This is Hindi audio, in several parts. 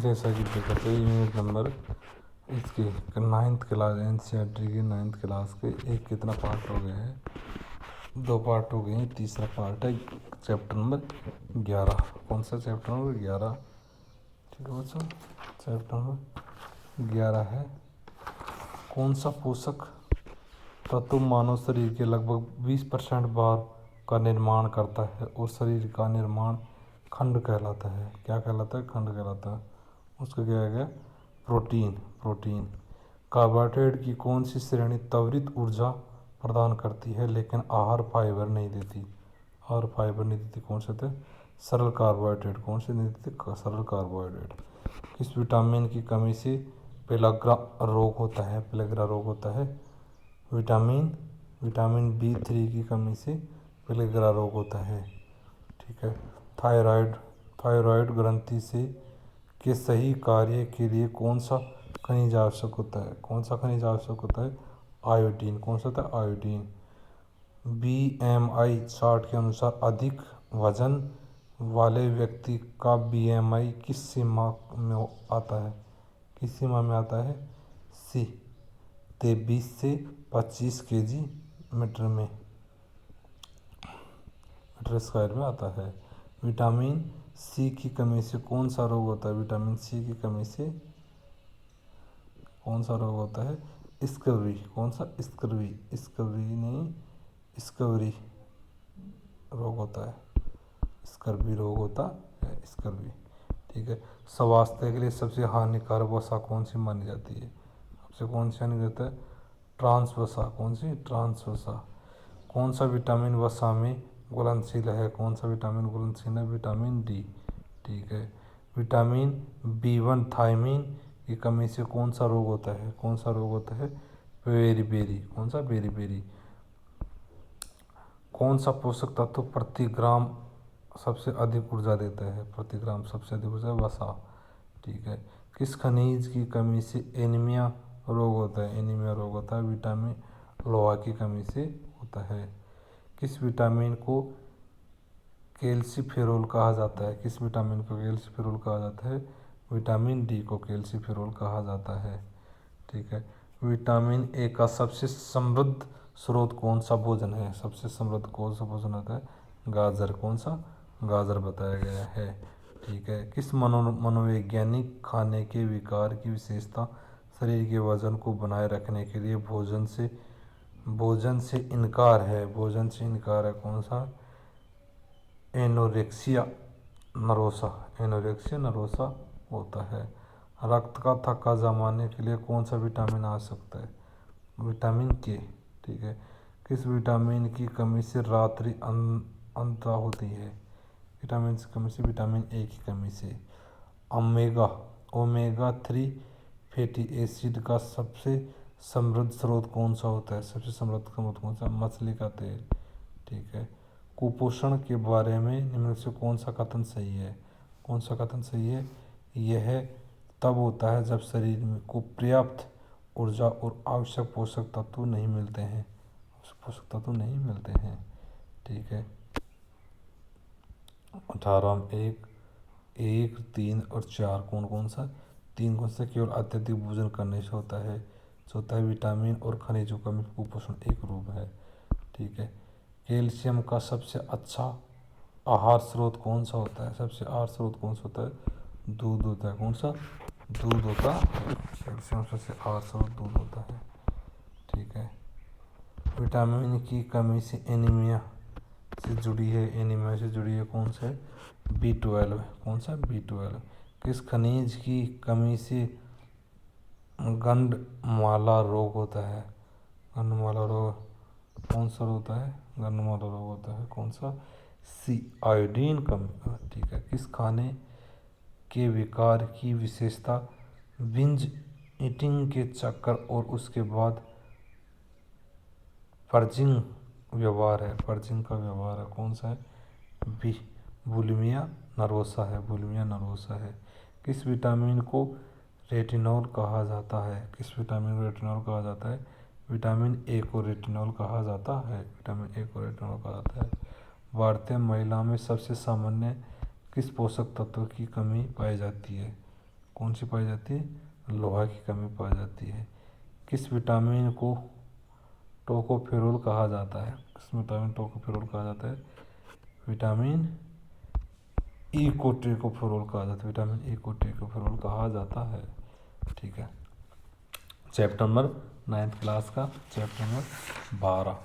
जैसा कि देखते हैं यूनिट नंबर इसके 9th क्लास एनसीईआरटी की 9th क्लास के एक कितना पार्ट हो गए हैं, 2 पार्ट हो गए हैं। तीसरा पार्ट है चैप्टर नंबर 11। कौन सा चैप्टर नंबर 11? ठीक है बच्चों, चैप्टर नंबर 11 है कौन सा पोषक तत्व मानव शरीर के लगभग 20% भार का निर्माण करता है और शरीर का निर्माण खंड कहलाता है। क्या कहलाता है? खंड कहलाता है। उसका क्या है? प्रोटीन। प्रोटीन। कार्बोहाइड्रेट की कौन सी श्रेणी त्वरित ऊर्जा प्रदान करती है लेकिन आहार फाइबर नहीं देती? आहार फाइबर नहीं देती। कौन से थे? सरल कार्बोहाइड्रेट। कौन से नहीं देते? सरल कार्बोहाइड्रेट। किस विटामिन की कमी से पेलाग्रा रोग होता है? पेलाग्रा रोग होता है विटामिन B3 की कमी से पेलाग्रा रोग होता है। ठीक है। थायराइड ग्रंथि से के सही कार्य के लिए कौन सा खनिज आवश्यक होता है? कौन सा खनिज आवश्यक होता है? आयोडीन। कौन सा था? आयोडीन। BMI चार्ट के अनुसार अधिक वजन वाले व्यक्ति का BMI किस सीमा में आता है? किस सीमा में आता है? C 23 से 25 kg मीटर स्क्वायर में आता है। विटामिन C की कमी से कौन सा रोग होता है? विटामिन C की कमी से कौन सा रोग होता है? स्कर्वी। कौन सा? स्कर्वी रोग होता है। स्कर्वी रोग होता है। स्कर्वी। ठीक है। स्वास्थ्य के लिए सबसे हानिकारक वसा कौन सी मानी जाती है? सबसे कौन सी हानि करता है? ट्रांस वसा। कौन सी? ट्रांस वसा। कौन सा विटामिन वसा में घुलनशील है? कौन सा विटामिन घुलनशील है? Vitamin D। ठीक है। विटामिन B1 थायमीन की कमी से कौन सा रोग होता है? कौन सा रोग होता है? बेरी। कौन सा? बेरी। कौन सा पोषक तत्व प्रति ग्राम सबसे अधिक ऊर्जा देता है? प्रति ग्राम सबसे अधिक ऊर्जा? वसा। ठीक है। किस खनिज की कमी से एनीमिया रोग होता है? एनीमिया रोग होता है विटामिन लोहा की कमी से होता है। किस विटामिन को कैल्सीफेरोल कहा जाता है? किस विटामिन को कैल्सीफेरोल कहा जाता है? विटामिन D को कैल्सीफेरोल कहा जाता है। ठीक है। विटामिन A का सबसे समृद्ध स्रोत कौन सा भोजन है? सबसे समृद्ध कौन सा भोजन होता है? गाजर। कौन सा? गाजर बताया गया है। ठीक है। किस मनोवैज्ञानिक खाने के विकार की विशेषता शरीर के वजन को बनाए रखने के लिए भोजन से इनकार है? कौन सा? एनोरेक्सिया नरोसा होता है। रक्त का थक्का जमाने के लिए कौन सा विटामिन आवश्यक है? Vitamin K। ठीक है। किस विटामिन की कमी से रात्रि अंधा होती है? विटामिन की कमी से? विटामिन A की कमी से। ओमेगा 3 फैटी एसिड का सबसे समृद्ध स्रोत कौन सा होता है? सबसे समृद्ध स्रोत कौन सा? मछली का तेल। ठीक है। कुपोषण के बारे में निम्न से कौन सा कथन सही है? कौन सा कथन सही है? यह तब होता है जब शरीर में को पर्याप्त ऊर्जा और आवश्यक पोषक तत्व नहीं मिलते हैं। ठीक है। 18 में 1, 3 और 4 कौन सा? 3 कौन सा? केवल अत्यधिक भोजन करने से होता है। चौथा है विटामिन और खनिजों का कुपोषण एक रूप है। ठीक है। कैल्शियम का सबसे अच्छा आहार स्रोत कौन सा होता है? सबसे आहार स्रोत कौन सा होता है? दूध होता है। कौन सा? दूध होता है। कैल्शियम सबसे आहार स्रोत दूध होता है। ठीक है। विटामिन की कमी से एनीमिया से जुड़ी है कौन सा है? B12। कौन सा? B12। किस खनिज की कमी से गंडमाला रोग होता है? गंडमाला रोग कौन सा होता है? गंडमाला रोग होता है। कौन सा? C आयोडीन कमी। ठीक है। किस खाने के विकार की विशेषता बिंज ईटिंग के चक्कर और उसके बाद पर्जिंग व्यवहार है? पर्जिंग का व्यवहार है। कौन सा है? B बुलिमिया नर्वोसा है। किस विटामिन को रेटिनॉल कहा जाता है? विटामिन A को रेटिनॉल कहा जाता है। भारतीय महिला में सबसे सामान्य किस पोषक तत्व की कमी पाई जाती है? कौन सी पाई जाती है? लोहा की कमी पाई जाती है। किस विटामिन को टोकोफेरोल कहा जाता है? किस विटामिन टोकोफेरोल कहा जाता है? विटामिन ई को टोकोफेरोल कहा जाता है। विटामिन ई को टोकोफेरोल कहा जाता है। ठीक है। चैप्टर नंबर 9th क्लास का चैप्टर नंबर 12।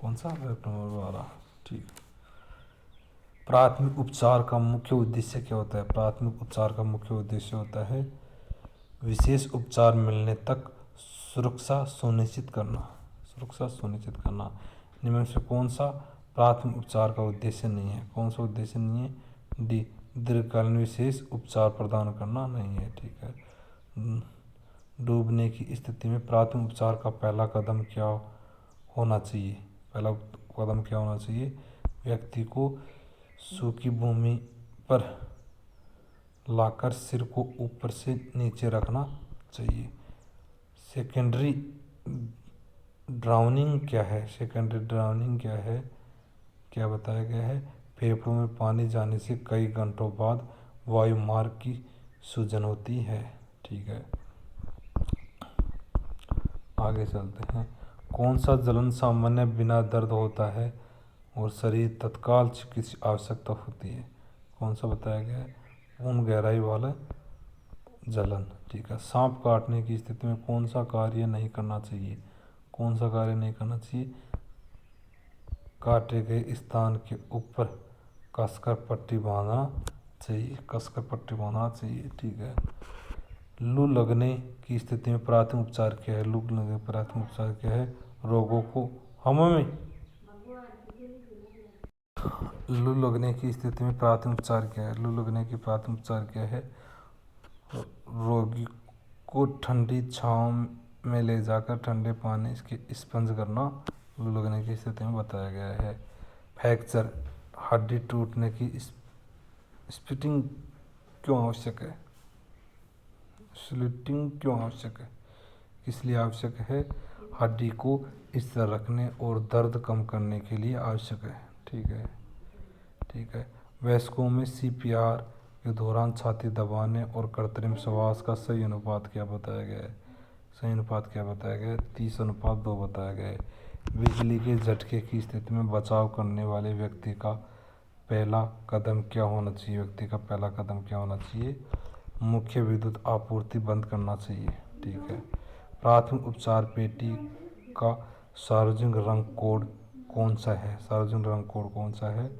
कौन सा? Chapter number 12। ठीक। प्राथमिक उपचार का मुख्य उद्देश्य क्या होता है? प्राथमिक उपचार का मुख्य उद्देश्य होता है विशेष उपचार मिलने तक सुरक्षा सुनिश्चित करना। सुरक्षा सुनिश्चित करना। निम्न से कौन सा प्राथमिक उपचार का उद्देश्य नहीं है? कौन सा उद्देश्य नहीं है? डी, दीर्घकालीन विशेष उपचार प्रदान करना नहीं है। ठीक है। डूबने की स्थिति में प्राथमिक उपचार का पहला कदम क्या होना चाहिए? पहला कदम क्या होना चाहिए? व्यक्ति को सूखी भूमि पर लाकर सिर को ऊपर से नीचे रखना चाहिए। सेकेंडरी ड्राउनिंग क्या है? सेकेंडरी ड्राउनिंग क्या है? क्या बताया गया है? फेफड़ों में पानी जाने से कई घंटों बाद वायु मार्ग की सूजन होती है। ठीक है। आगे चलते हैं। कौन सा जलन सामान्य बिना दर्द होता है और शरीर तत्काल चिकित्सा की आवश्यकता होती है? कौन सा बताया गया है? पूर्ण गहराई वाला जलन। ठीक है। सांप काटने की स्थिति में कौन सा कार्य नहीं करना चाहिए? कौन सा कार्य नहीं करना चाहिए? काटे गए स्थान के ऊपर कसकर पट्टी बांधना चाहिए। कसकर पट्टी बांधना चाहिए। ठीक है। लू लगने की स्थिति में प्राथमिक उपचार क्या है? लू लगने का प्राथमिक उपचार क्या है? रोगों को लू लगने की स्थिति में प्राथमिक उपचार क्या है? लू लगने की प्राथमिक उपचार क्या है? रोगी को ठंडी छांव में ले जाकर ठंडे पानी के स्पंज करना लू लगने की स्थिति में बताया गया है। फ्रैक्चर हड्डी टूटने की स्प्लिटिंग क्यों आवश्यक है? स्प्लिटिंग क्यों आवश्यक है? किस लिए आवश्यक है? हड्डी को इस तरह रखने और दर्द कम करने के लिए आवश्यक है। ठीक है। ठीक है। वयस्कों में CPR के दौरान छाती दबाने और कृत्रिम श्वास का सही अनुपात क्या बताया गया है? सही अनुपात क्या बताया गया है? 30:2 बताया गया है। बिजली के झटके की स्थिति में बचाव करने वाले व्यक्ति का पहला कदम क्या होना चाहिए? व्यक्ति का पहला कदम क्या होना चाहिए? मुख्य विद्युत आपूर्ति बंद करना चाहिए। ठीक है। प्राथमिक उपचार पेटी का सार्वजनिक रंग कोड कौन सा है? सार्वजनिक रंग कोड कौन सा है?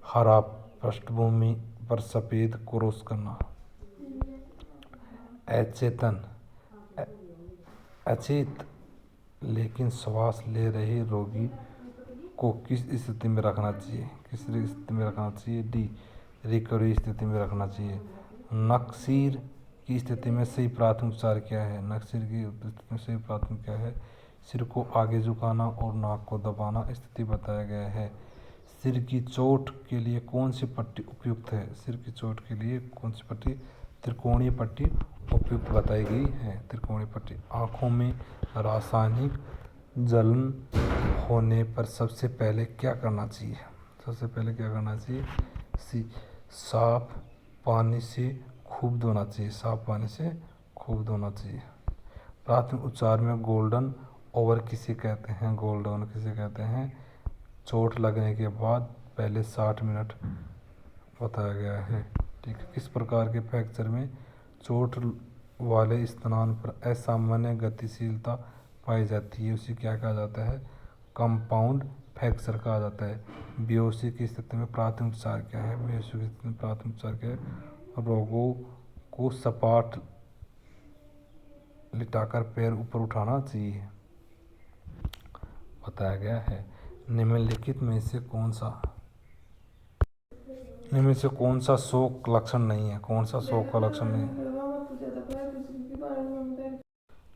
हरा, पृष्ठभूमि पर सफ़ेद क्रॉस करना। अचेत लेकिन श्वास ले रहे रोगी को किस स्थिति में रखना चाहिए? किस स्थिति में रखना चाहिए? डी, रिकवरी स्थिति में रखना चाहिए। नक्सीर की स्थिति में सही प्राथमिक उपचार क्या है? नक्सीर की स्थिति में सही प्राथमिक क्या है? सिर को आगे झुकाना और नाक को दबाना स्थिति बताया गया है। सिर की चोट के लिए कौन सी पट्टी उपयुक्त है? सिर की चोट के लिए कौन सी पट्टी? त्रिकोणीय पट्टी उपयुक्त बताई गई है। त्रिकोणीय पट्टी। आँखों में रासायनिक जलन होने पर सबसे पहले क्या करना चाहिए? सबसे पहले क्या करना चाहिए? साफ पानी से खूब धोना चाहिए। साफ पानी से खूब धोना चाहिए। प्राथमिक उपचार में गोल्डन ओवर किसे कहते हैं? गोल्डन ओवर किसे कहते हैं? चोट लगने के बाद पहले 60 मिनट बताया गया है। ठीक है। किस प्रकार के फ्रैक्चर में चोट वाले स्थान पर असामान्य गतिशीलता पाई जाती है? उसे क्या कहा जाता है? कंपाउंड फ्रैक्चर कहा जाता है। बेहोशी की स्थिति में प्राथमिक उपचार क्या है? बेहोशी की स्थिति में प्राथमिक उपचार क्या है? रोगों को सपाट लिटाकर पैर ऊपर उठाना चाहिए बताया गया है। निम्नलिखित में से कौन सा शोक लक्षण नहीं है? कौन सा शोक का लक्षण नहीं है?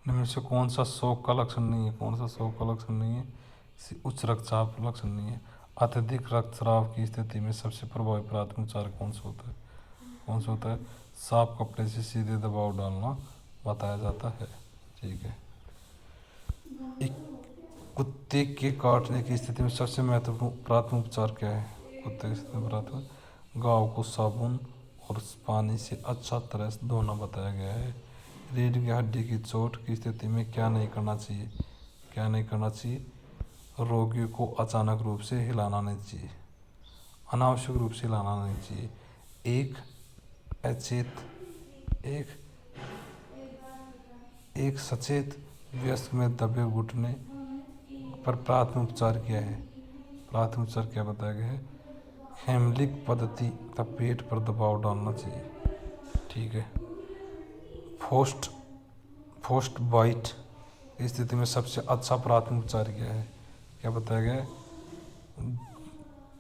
निम्न से कौन सा शोक का लक्षण नहीं है? कौन सा शोक का लक्षण नहीं है? उच्च रक्तचाप का लक्षण नहीं है। अत्यधिक रक्तस्राव की स्थिति में सबसे प्रभावी प्राथमिक उपचार कौन सा होता है? कौन सा होता है? साफ कपड़े से सीधे दबाव डालना बताया जाता है। ठीक है। एक कुत्ते के काटने की स्थिति में सबसे महत्वपूर्ण प्राथमिक उपचार क्या है? कुत्ते की स्थिति में प्राथमिक घाव को साबुन और पानी से अच्छा तरह से धोना बताया गया है। रीढ़ की हड्डी की चोट की स्थिति में क्या नहीं करना चाहिए? क्या नहीं करना चाहिए? रोगी को अचानक रूप से हिलाना नहीं चाहिए, अनावश्यक रूप से हिलाना नहीं चाहिए। एक सचेत वयस्क में दबे घुटने पर प्राथमिक उपचार क्या है? प्राथमिक उपचार क्या बताया गया है? हेमलिक पद्धति तथा पेट पर दबाव डालना चाहिए। ठीक है। फोस्ट बाइट स्थिति में सबसे अच्छा प्राथमिक उपचार क्या है? क्या बताया गया है?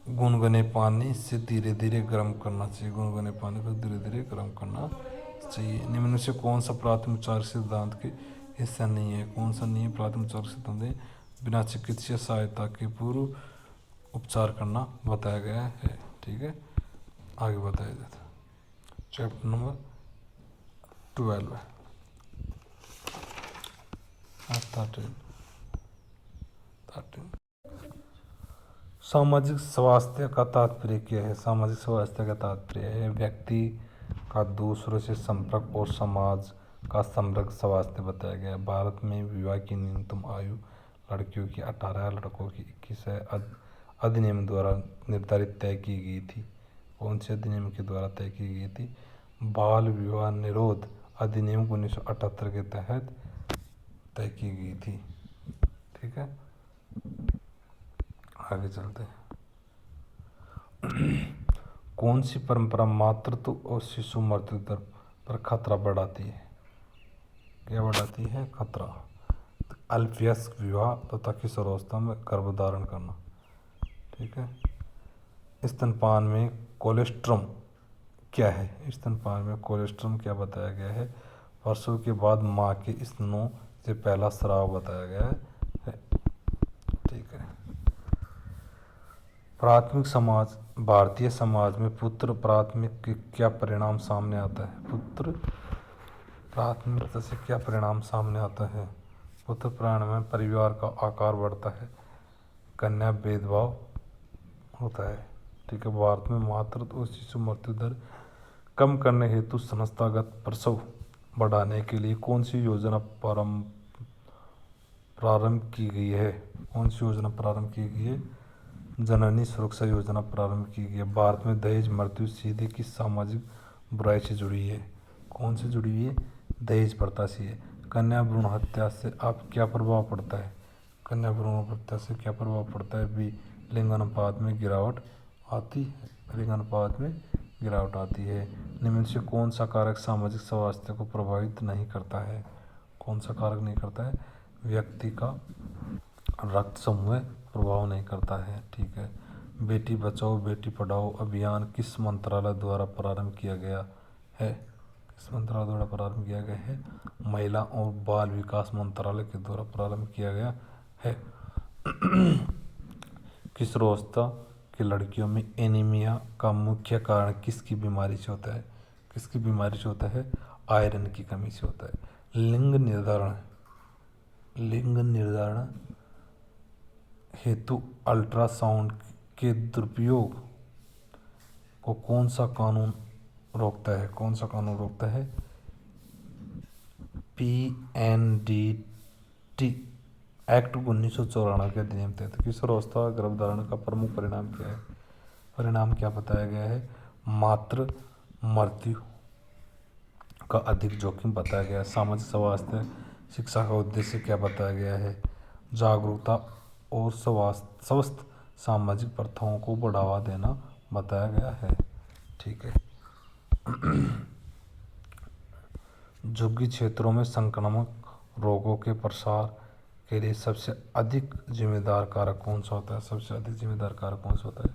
गुनगुने पानी से धीरे धीरे गर्म करना चाहिए। गुनगुने पानी को धीरे धीरे गर्म करना चाहिए। निम्न में से कौन सा प्राथमिक उपचार सिद्धांत के हिस्सा नहीं है? कौन सा नहीं है प्राथमिक उपचार सिद्धांत है? बिना चिकित्सीय सहायता के पूर्व उपचार करना बताया गया है। ठीक है, आगे बताया जाता है। चैप्टर नंबर 12 है। 13 सामाजिक स्वास्थ्य का तात्पर्य क्या है? सामाजिक स्वास्थ्य का तात्पर्य है व्यक्ति का दूसरों से संपर्क और समाज का समग्र स्वास्थ्य बताया गया है। भारत में विवाह की न्यूनतम आयु लड़कियों की 18 है, लड़कों की 21 है। अधिनियम द्वारा निर्धारित तय की गई थी। कौन से अधिनियम के द्वारा तय की गई थी? बाल विवाह निरोध अधिनियम 1978 के तहत तय की गई थी। ठीक है, आगे चलते हैं। कौन सी परंपरा मातृत्व और शिशु मृत्यु दर पर खतरा बढ़ाती है? क्या बढ़ाती है? खतरा। अल्पवयस्क विवाह तथा किशोरावस्था में गर्भधारण करना। ठीक है। स्तनपान में कोलेस्ट्रम क्या है? स्तनपान में कोलेस्ट्रम क्या बताया गया है? वर्षों के बाद माँ के स्तनों से पहला स्राव बताया गया है। ठीक है। प्राथमिक समाज भारतीय समाज में पुत्र प्राथमिक के क्या परिणाम सामने आता है? पुत्र प्राथमिकता से क्या परिणाम सामने आता है? पुत्र प्राण में परिवार का आकार बढ़ता है, कन्या भेदभाव होता है। ठीक है। भारत में मातृत्व और शिशु मृत्यु दर कम करने हेतु संस्थागत प्रसव बढ़ाने के लिए कौन सी योजना प्रारंभ की गई है? कौन सी योजना प्रारंभ की गई है? जननी सुरक्षा योजना प्रारंभ की गई है। भारत में दहेज मृत्यु सीधे किस सामाजिक बुराई से जुड़ी है? कौन से जुड़ी हुई है? दहेज प्रथा से है। कन्या भ्रूण हत्या से आप क्या प्रभाव पड़ता है? कन्या भ्रूण हत्या से क्या प्रभाव पड़ता है? भी लिंग अनुपात में गिरावट आती है। लिंग अनुपात में गिरावट आती है। निम्न से कौन सा कारक सामाजिक स्वास्थ्य को प्रभावित नहीं करता है? कौन सा कारक नहीं करता है? व्यक्ति का रक्त समूह प्रभाव नहीं करता है। ठीक है। बेटी बचाओ बेटी पढ़ाओ अभियान किस मंत्रालय द्वारा प्रारंभ किया गया है? किस मंत्रालय द्वारा प्रारंभ किया गया है? महिला और बाल विकास मंत्रालय के द्वारा प्रारंभ किया गया है। किशोरावस्था की लड़कियों में एनीमिया का मुख्य कारण किसकी बीमारी से होता है? किसकी बीमारी से होता है? आयरन की कमी से होता है। लिंग निर्धारण हेतु अल्ट्रासाउंड के दुरुपयोग को कौन सा कानून रोकता है? कौन सा कानून रोकता है? PNDT एक्ट 1994 के अधिनियम तहत किशोरावस्था गर्भधारण का प्रमुख परिणाम क्या है? परिणाम क्या बताया गया है? मातृ मृत्यु का अधिक जोखिम बताया गया है। सामाजिक स्वास्थ्य शिक्षा का उद्देश्य क्या बताया गया है? जागरूकता और स्वस्थ सामाजिक प्रथाओं को बढ़ावा देना बताया गया है। ठीक है। झुग्गी क्षेत्रों में संक्रामक रोगों के प्रसार के लिए सबसे अधिक जिम्मेदार कारक कौन सा होता है? सबसे अधिक जिम्मेदार कारक कौन सा होता है?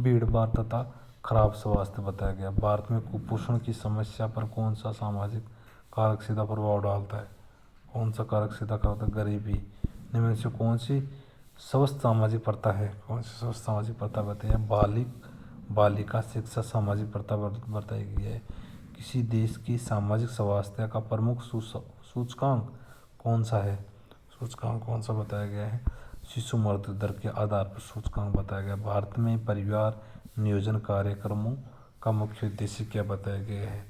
भीड़ भाड़ तथा खराब स्वास्थ्य बताया गया। भारत में कुपोषण की समस्या पर कौन सा सामाजिक कारक सीधा प्रभाव डालता है? कौन सा कारक सीधा करता है? गरीबी। निम्न से कौन सी स्वस्थ सामाजिक प्रथा है? कौन सी स्वस्थ सामाजिक प्रथा बताई है? बालिका शिक्षा सामाजिक प्रथा बताई गई है। किसी देश की सामाजिक स्वास्थ्य का प्रमुख सूचकांक कौन सा है? सूचकांक कौन सा बताया गया है? शिशु मृत्यु दर के आधार पर सूचकांक बताया गया। भारत में परिवार नियोजन कार्यक्रमों का मुख्य उद्देश्य क्या बताया गया है।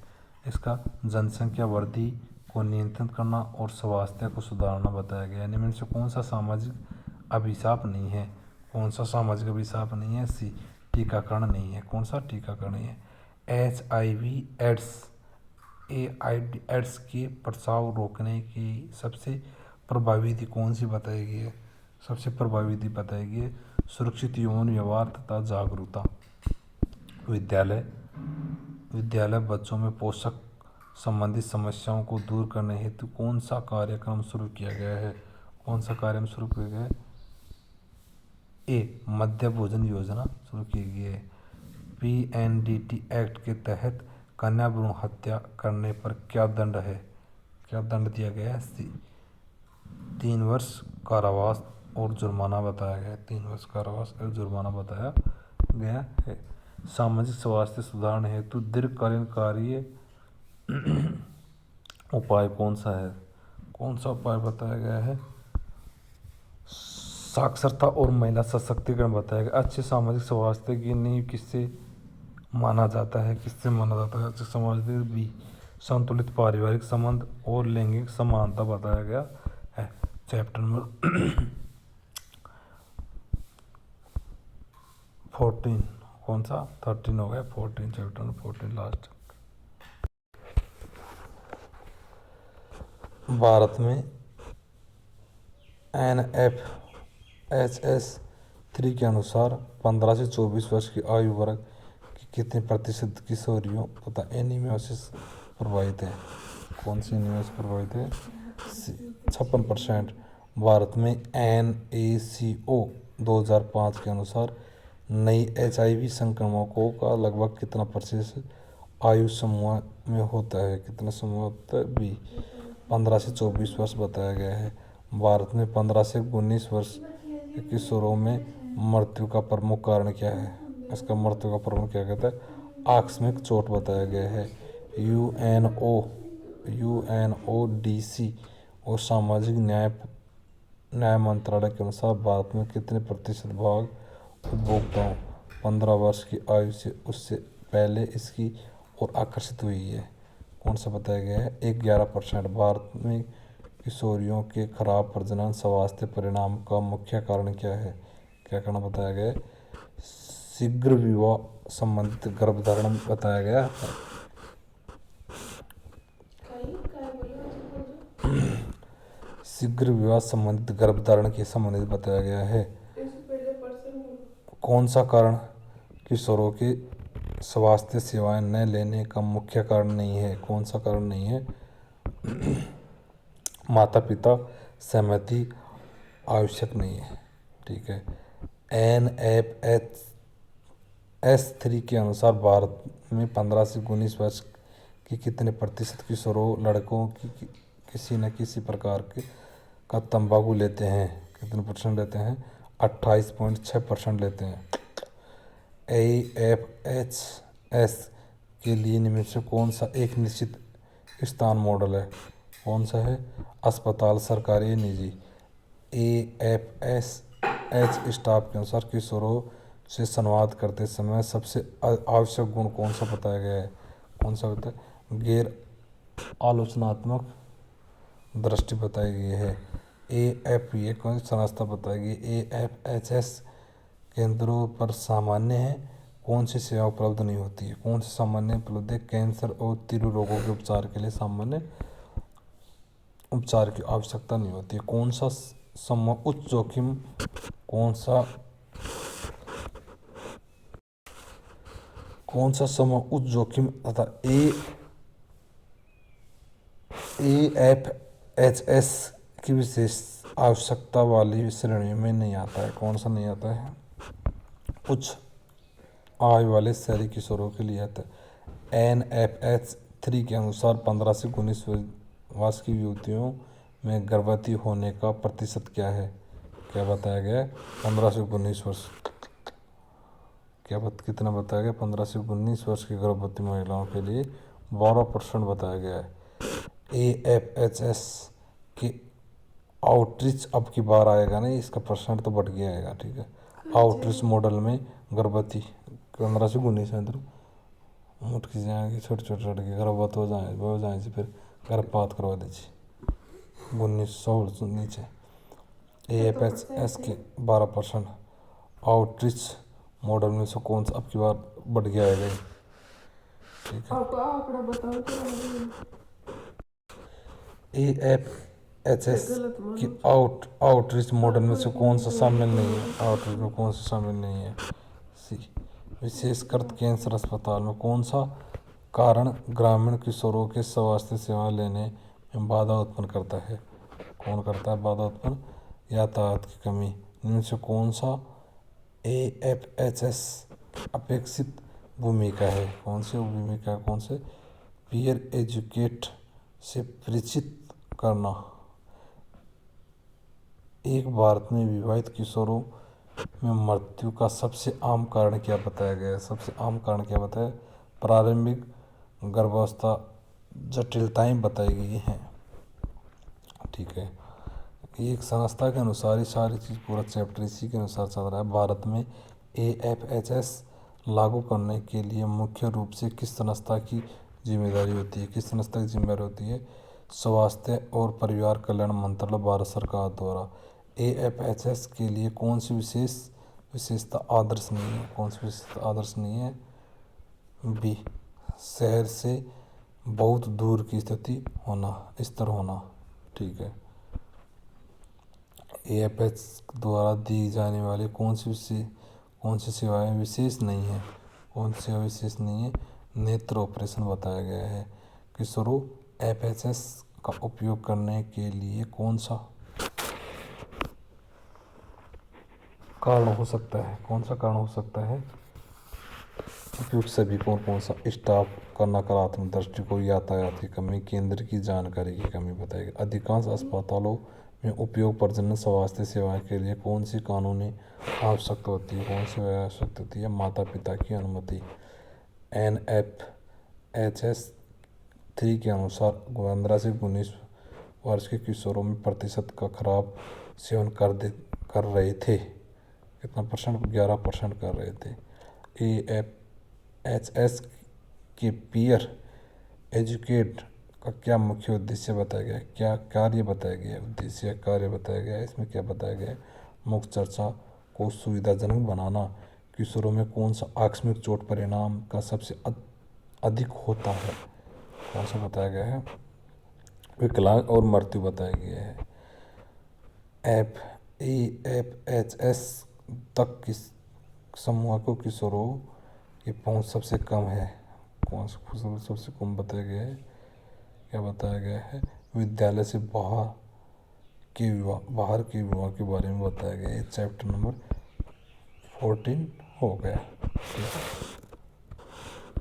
इसका जनसंख्या वृद्धि को नियंत्रित करना और स्वास्थ्य को सुधारना बताया गया है। निम्न से कौन सा सामाजिक अभिशाप नहीं है। कौन सा सामाजिक अभिशाप नहीं है। सी, टीकाकरण नहीं है। कौन सा टीकाकरण नहीं है। HIV एड्स के प्रसार रोकने की सबसे प्रभावी विधि कौन सी बताई गई है। सबसे प्रभावी विधि बताई गई है सुरक्षित यौन व्यवहार तथा जागरूकता। विद्यालय बच्चों में पोषक संबंधित समस्याओं को दूर करने हेतु कौन सा कार्यक्रम शुरू किया गया है। कौन सा कार्यक्रम शुरू किया गया है। ए, मध्य भोजन योजना शुरू की गई है। PNDT एक्ट के तहत कन्या भ्रूण हत्या करने पर क्या दंड है। क्या दंड दिया गया है। सी, 3 वर्ष कारावास और जुर्माना बताया गया है। 3 वर्ष कारावास और जुर्माना बताया गया है। सामाजिक स्वास्थ्य सुधार हेतु दीर्घकालीन कार्य उपाय कौन सा है। कौन सा उपाय बताया गया है। साक्षरता और महिला सशक्तिकरण बताया गया। अच्छे सामाजिक स्वास्थ्य की नींव किससे माना जाता है। किससे माना जाता है अच्छे समाज भी संतुलित पारिवारिक संबंध और लैंगिक समानता बताया गया है। चैप्टर नंबर 14 कौन सा 13 हो गया। 14 चैप्टर नंबर 14 लास्ट। भारत में NFHS 3 के अनुसार 15 से 24 वर्ष की आयु वर्ग की कितने प्रतिशत किशोरियों तथा एनीमिया से प्रभावित है। कौन सी एनीमिया से प्रभावित है। 56%। भारत में NACO 2005 के अनुसार नई HIV संक्रमणों का लगभग कितना प्रतिशत आयु समूह में होता है। कितना समूह होता है। बी, 15 से 24 वर्ष बताया गया है। भारत में 15 से 19 वर्ष के किशोरों में मृत्यु का प्रमुख कारण क्या है। इसका मृत्यु का प्रमुख क्या कहता है। आकस्मिक चोट बताया गया है। UNODC और सामाजिक न्याय मंत्रालय के अनुसार भारत में कितने प्रतिशत भाग उपभोक्ताओं 15 वर्ष की आयु से उससे पहले इसकी ओर आकर्षित हुई है। कौन सा बताया गया है। 11%। भारत में किशोरियों के खराब प्रजनन स्वास्थ्य परिणाम का मुख्य कारण क्या है। क्या कारण बताया गया है। शीघ्र विवाह संबंधित गर्भधारण बताया गया है। शीघ्र विवाह संबंधित गर्भधारण के संबंधित बताया गया है। कौन सा कारण किशोरों के स्वास्थ्य सेवाएं न लेने का मुख्य कारण नहीं है। कौन सा कारण नहीं है। माता पिता सहमति आवश्यक नहीं है। ठीक है। NFHS 3 के अनुसार भारत में 15 से 19 वर्ष के कितने प्रतिशत किशोरों लड़कों की किसी न किसी प्रकार का तंबाकू लेते हैं। कितने परसेंट लेते हैं। 28.6% लेते हैं। AFHS के लिए निम्न से कौन सा एक निश्चित स्थान मॉडल है। कौन सा है। अस्पताल सरकारी निजी। AFHS स्टाफ के अनुसार किशोरों से संवाद करते समय सबसे आवश्यक गुण कौन सा बताया गया है। कौन सा होता है। गैर आलोचनात्मक दृष्टि बताई गई है। AFPA कौन सी संस्था बताई गई। AFHS केंद्रों पर सामान्य है कौन सी सेवा उपलब्ध नहीं होती है। कौन सी सामान्य उपलब्ध है। कैंसर और तीव्र रोगों के उपचार के लिए सामान्य उपचार की आवश्यकता नहीं होती है। कौन सा समूह उच्च जोखिम कौन सा समूह उच्च जोखिम तथा AFHS की विशेष आवश्यकता वाली श्रेणी में नहीं आता है। कौन सा नहीं आता है। उच्च आयु वाले शहरी किशोरों के लिए आता है। NFHS 3 के अनुसार 15 से 19 वर्ष की युवतियों में गर्भवती होने का प्रतिशत क्या है। क्या बताया गया है। 15 से 19 वर्ष कितना बताया गया। 15 से 19 वर्ष की गर्भवती महिलाओं के लिए 12% बताया गया है। AFHS के आउटरीच अब की बार आएगा नहीं, इसका परसेंट तो बढ़ गया आएगा। ठीक है। आउटरीच मॉडल में गर्भवती 15 से 19 है मुठ की जाएंगे छोटे छोटे लड़के गर्भवत हो जाए फिर गर्भपात करवा दीजिए 1900 नीचे। AFHS के 12% आउटरीच मॉडल में से कौन सा अब की बार बढ़ गया है? ठीक है, आंकड़ा बताओ AFHS की आउटरीच मॉडल में से कौन सा शामिल नहीं है? आउटरीच में कौन सा शामिल नहीं है? सी विशेषकृत कैंसर अस्पताल में कौन सा कारण ग्रामीण किशोरों के स्वास्थ्य सेवा लेने में बाधा उत्पन्न करता है? कौन करता है बाधा उत्पन्न? यातायात की कमी। इनमें से कौन सा AFHS अपेक्षित भूमिका है? कौन सी भूमिका है? कौन से? पीयर एजुकेट से परिचित करना। एक भारत में विवाहित किशोरों में मृत्यु का सबसे आम कारण क्या बताया गया है? सबसे आम कारण क्या बताया? प्रारंभिक गर्भावस्था जटिलताएं बताई गई हैं। ठीक है, एक संस्था के अनुसार, ये सारी चीज़ पूरा चैप्टर इसी के अनुसार चल रहा है। भारत में AFHS लागू करने के लिए मुख्य रूप से किस संस्था की जिम्मेदारी होती है? किस संस्था की जिम्मेदारी होती है? स्वास्थ्य और परिवार कल्याण मंत्रालय, भारत सरकार द्वारा। AFHS के लिए कौन सी विशेषता आदर्श नहीं है? कौन सी विशेषता आदर्श नहीं है? बी, शहर से बहुत दूर की स्तर होना। ठीक है, AFHS द्वारा दी जाने वाली कौन सी सेवाएं विशेष नहीं है? कौन सी सेवा विशेष नहीं है? नेत्र ऑपरेशन बताया गया है। किशोरों AFHS का उपयोग करने के लिए कौन सा कारण हो सकता है? कौन सा कारण हो सकता है? उपयुक्त सभी कौन सा? स्टाफ का नकारात्मक दृष्टिकोण, यातायात की कमी, केंद्र की जानकारी की कमी बताएगी। अधिकांश अस्पतालों में उपयोग प्रजनन स्वास्थ्य सेवाएं के लिए कौन सी कानूनी आवश्यकता होती है? कौन सी आवश्यकता होती है? माता पिता की अनुमति। NFHS 3 के अनुसार 15 से 19 वर्ष के किशोरों में प्रतिशत का खराब सेवन कर रहे थे। कितना परसेंट? 11% कर रहे थे। AFHS के पीयर एजुकेट का क्या मुख्य उद्देश्य बताया गया है? क्या कार्य बताया गया है? उद्देश्य कार्य बताया गया है। इसमें क्या बताया गया है? मुख्य चर्चा को सुविधाजनक बनाना। किशोरों में कौन सा आकस्मिक चोट परिणाम का सबसे अधिक होता है? कौन सा बताया गया है? विकलांग और मृत्यु बताया गया है। AFHS तक किस समूह को किशोरों की पहुंच सबसे कम है? कौन सा सबसे कम बताया गया है? क्या बताया गया है? विद्यालय से बाहर के विवाह के बारे में बताया गया है। चैप्टर नंबर 14 हो गया।